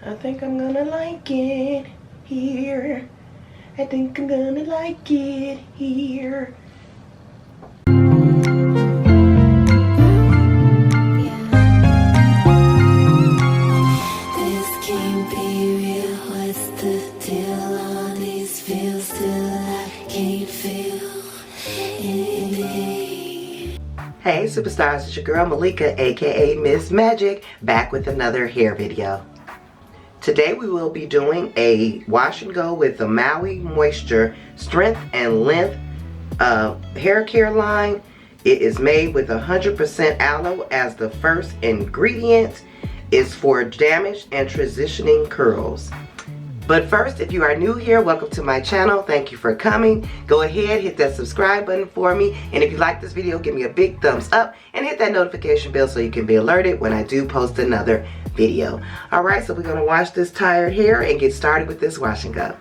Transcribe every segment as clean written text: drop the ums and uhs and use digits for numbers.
I think I'm gonna like it here. I think I'm gonna like it here. Hey superstars, it's your girl Malika, aka Miss Magic, back with another hair video. Today we will be doing a wash and go with the Maui Moisture Strength and Length hair care line. It is made with 100% aloe as the first ingredient. It's for damaged and transitioning curls. But first, if you are new here, welcome to my channel. Thank you for coming. Go ahead, hit that subscribe button for me. And if you like this video, give me a big thumbs up and hit that notification bell so you can be alerted when I do post another video. Alright, so we're going to wash this tired hair and get started with this wash and go.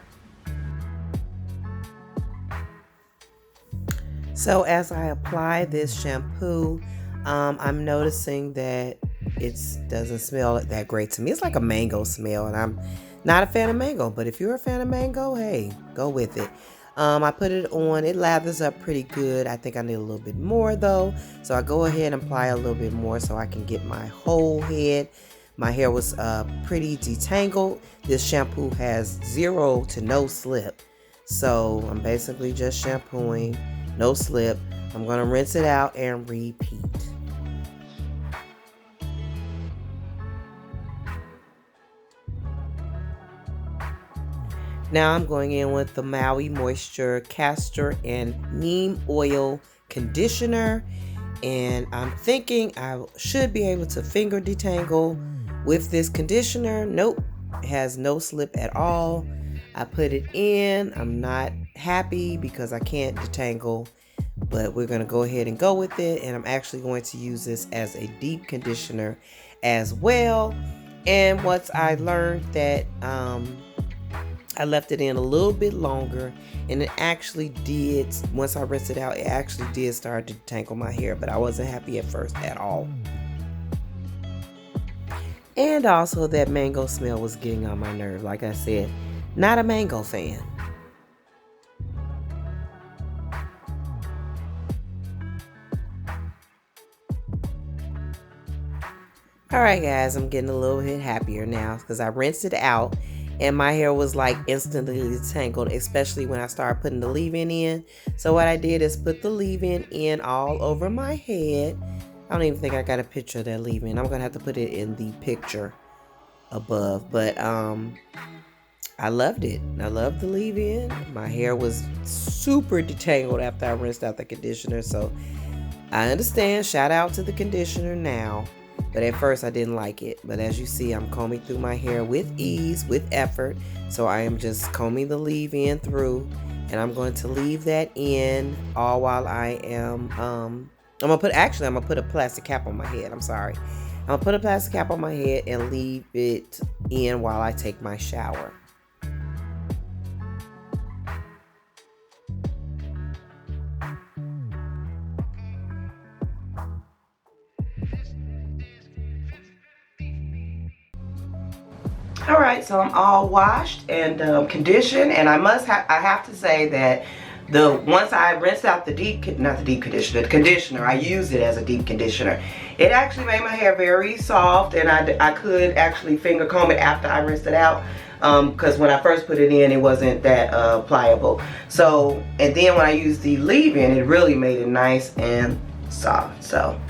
So as I apply this shampoo, I'm noticing that it doesn't smell that great to me. It's like a mango smell, and I'm not a fan of mango, but if you're a fan of mango, hey, go with it. I put it on, it lathers up pretty good. I think I need a little bit more though. So I go ahead and apply a little bit more so I can get my whole head. My hair was pretty detangled. This shampoo has 0 to no slip. So I'm basically just shampooing, no slip. I'm gonna rinse it out and repeat. Now I'm going in with the Maui Moisture Castor and Neem Oil Conditioner. And I'm thinking I should be able to finger detangle with this conditioner. Nope, it has no slip at all. I put it in. I'm not happy because I can't detangle, but we're going to go ahead and go with it. And I'm actually going to use this as a deep conditioner as well. And once I learned that I left it in a little bit longer, and it actually did, once I rinsed it out, it actually did start to detangle my hair, but I wasn't happy at first at all. And also that mango smell was getting on my nerve. Like I said, not a mango fan. Alright guys, I'm getting a little bit happier now because I rinsed it out. And my hair was like instantly detangled, especially when I started putting the leave-in in. So what I did is put the leave-in in all over my head. I don't even think I got a picture of that leave-in. I'm going to have to put it in the picture above. But I loved it. I loved the leave-in. My hair was super detangled after I rinsed out the conditioner. So I understand. Shout out to the conditioner now. But at first I didn't like it. But as you see, I'm combing through my hair with ease, with effort. So I am just combing the leave-in through. And I'm going to leave that in all while I am, I'm going to put a plastic cap on my head. I'm sorry. I'm going to put a plastic cap on my head and leave it in while I take my shower. Alright, so I'm all washed and conditioned, and I have to say that once I rinsed out the conditioner, I used it as a deep conditioner. It actually made my hair very soft, and I could actually finger comb it after I rinsed it out, because when I first put it in, it wasn't that pliable. So, and then when I used the leave-in, it really made it nice and soft. So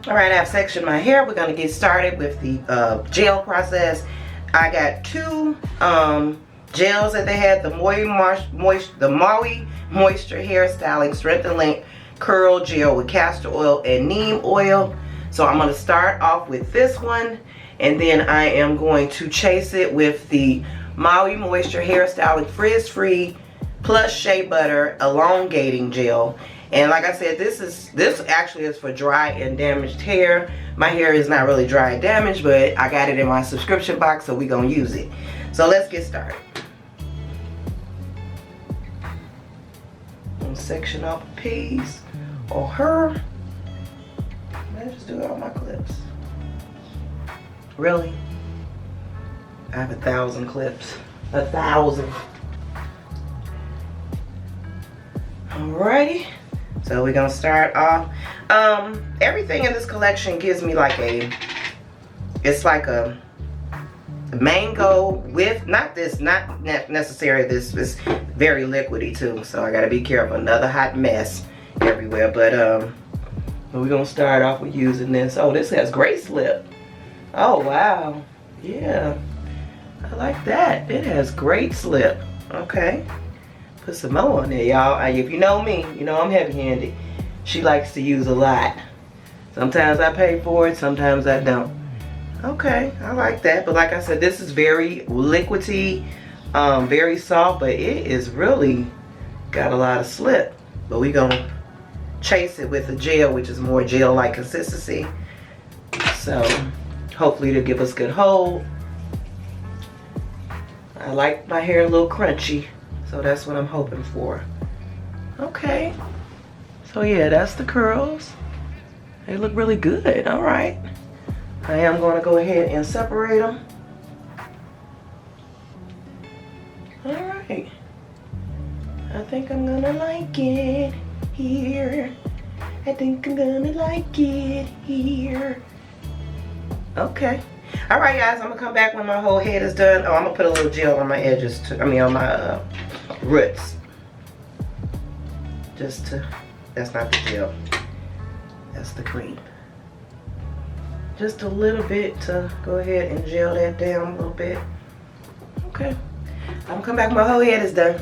alright, I've sectioned my hair. We're going to get started with the gel process. I got 2 gels that they had. The Maui Moisture Hair Styling Strength and Length Curl Gel with Castor Oil and Neem Oil. So I'm going to start off with this one. And then I am going to chase it with the Maui Moisture Hair Styling Frizz Free Plus Shea Butter Elongating Gel. And like I said, this actually is for dry and damaged hair. My hair is not really dry and damaged, but I got it in my subscription box, so we're going to use it. So let's get started. I'm section off a piece or her. Let's just do it on my clips. Really? I have 1,000 clips. 1,000. Alrighty. So we're gonna start off. Everything in this collection gives me like it's like a mango with, not necessarily this is very liquidy too, so I gotta be careful. Another hot mess everywhere. But we're gonna start off with using this. Oh, this has great slip. Oh wow. Yeah, I like that. It has great slip. Okay, put some more on there, y'all. If you know me, you know I'm heavy-handed. She likes to use a lot. Sometimes I pay for it, sometimes I don't. Okay, I like that. But like I said, this is very liquidy, very soft, but it is really got a lot of slip. But we're gonna chase it with a gel, which is more gel-like consistency. So hopefully it'll give us good hold. I like my hair a little crunchy, so that's what I'm hoping for. Okay, so yeah, that's the curls. They look really good. All right, I am going to go ahead and separate them. All right, I think I'm gonna like it here. I think I'm gonna like it here. Okay. All right, guys, I'm gonna come back when my whole head is done. Oh, I'm gonna put a little gel on my edges too. I mean, on my roots. Just to, that's not the gel. That's the cream. Just a little bit to go ahead and gel that down a little bit. Okay. I'm gonna come back when my whole head is done.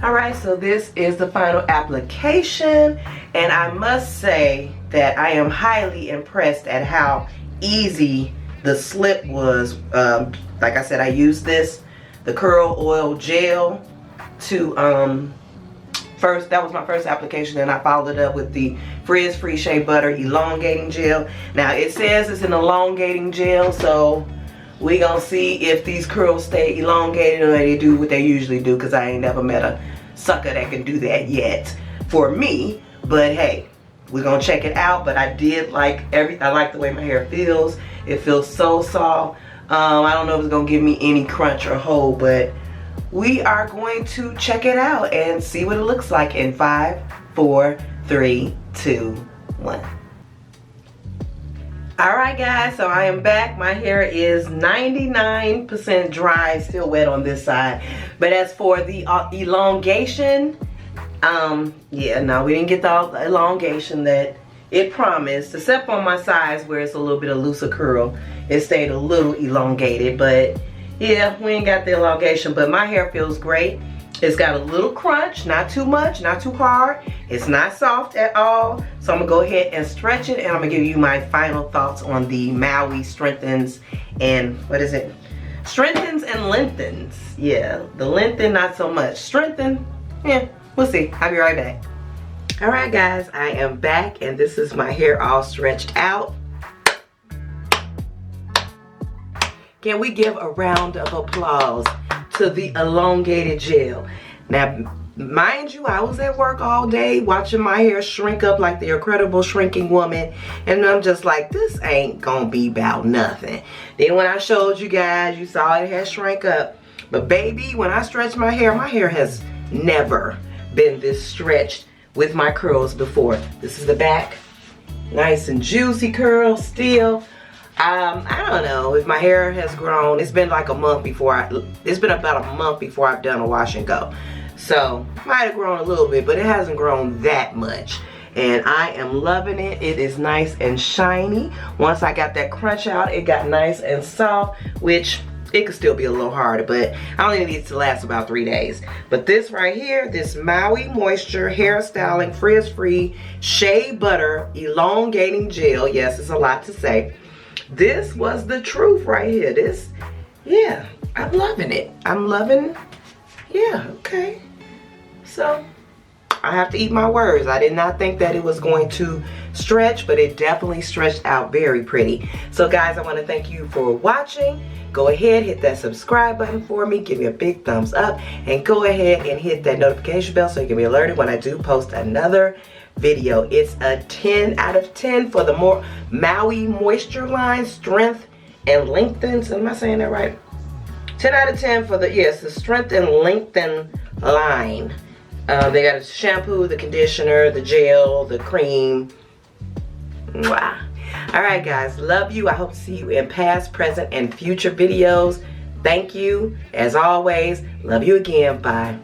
All right, so this is the final application, and I must say that I am highly impressed at how easy the slip was. Like I said, I used the curl oil gel to first, that was my first application, and I followed it up with the frizz-free shea butter elongating gel. Now it says it's an elongating gel, so we gonna see if these curls stay elongated or they do what they usually do, because I ain't never met a sucker that can do that yet for me. But hey, we're gonna check it out. But I did like I like the way my hair feels. It feels so soft. I don't know if it's gonna give me any crunch or hold, but we are going to check it out and see what it looks like in 5, 4, 3, 2, 1. Alright guys, so I am back. My hair is 99% dry, still wet on this side. But as for the elongation, yeah, no, we didn't get the elongation that it promised, except on my sides where it's a little bit of looser curl. It stayed a little elongated, but yeah, we ain't got the elongation. But my hair feels great. It's got a little crunch, not too much, not too hard. It's not soft at all. So I'm gonna go ahead and stretch it, and I'm gonna give you my final thoughts on the Maui Strengthens and, what is it? Strengthens and Lengthens. Yeah, the Lengthen, not so much. Strengthen, yeah, we'll see. I'll be right back. All right, guys, I am back, and this is my hair all stretched out. Can we give a round of applause to the elongated gel? Now, mind you, I was at work all day watching my hair shrink up like the Incredible Shrinking Woman, and I'm just like, this ain't gonna be about nothing. Then when I showed you guys, you saw it had shrank up. But baby, when I stretch my hair has never been this stretched with my curls before. This is the back, nice and juicy curls still. I don't know if my hair has grown. It's been like a month before it's been about a month before I've done a wash and go. So, might have grown a little bit, but it hasn't grown that much. And I am loving it. It is nice and shiny. Once I got that crunch out, it got nice and soft, which it could still be a little harder, but I only need it to last about 3 days. But this right here, this Maui Moisture Hair Styling Frizz-Free Shea Butter Elongating Gel. Yes, it's a lot to say. This was the truth right here. This, yeah, I'm loving it. I'm loving, yeah, okay. So, I have to eat my words. I did not think that it was going to stretch, but it definitely stretched out very pretty. So guys, I want to thank you for watching. Go ahead, hit that subscribe button for me. Give me a big thumbs up. And go ahead and hit that notification bell so you can be alerted when I do post another video. It's a 10 out of 10 for the Maui Moisture line, Strength and Lengthen. So am I saying that right? 10 out of 10 for the, yes, the Strength and Lengthen line. They got a shampoo, the conditioner, the gel, the cream. Wow. All right, guys. Love you. I hope to see you in past, present, and future videos. Thank you. As always, love you again. Bye.